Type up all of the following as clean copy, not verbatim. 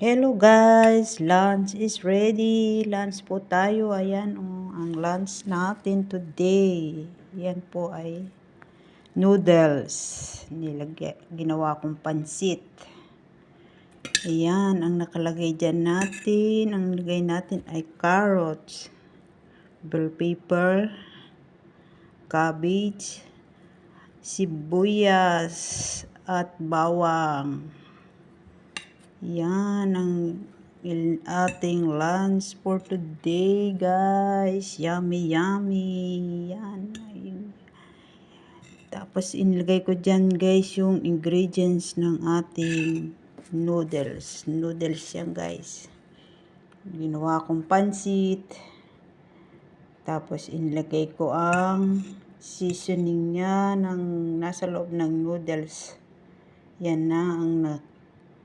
Hello guys, lunch is ready. Lunch po tayo. Ayan ang lunch natin today. Yan po ay noodles. Ginawa kong pansit. Ayan, ang nakalagay dyan natin. Ang nilagay natin ay carrots, bell pepper, cabbage, sibuyas, at bawang. Yan ang ating lunch for today, guys. Yummy, yummy. Yan. Tapos inilagay ko dyan, guys, yung ingredients ng ating noodles. Noodles yan, guys. Ginawa kong pansit. Tapos inilagay ko ang seasoning niya ng nasa loob ng noodles. Yan na ang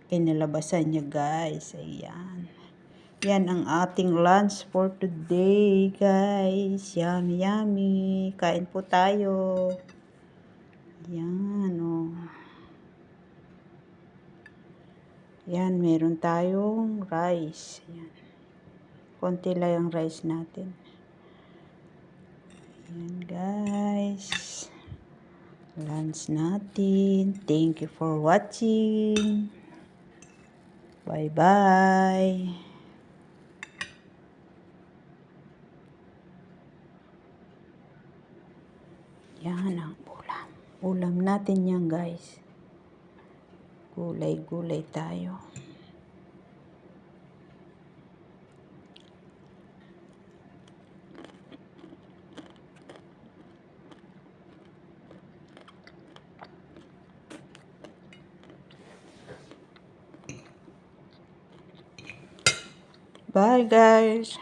kinalabasan niya, guys. Ayan. Yan ang ating lunch for today, guys. Yummy, yummy. Kain po tayo. Yan, oh. Yan, meron tayong rice. Yan. Konti lang yung rice natin. Yan, guys. Lunch natin. Thank you for watching. Bye-bye. Yan ang ulam. Ulam natin yan, guys. Gulay-gulay tayo. Bye, guys.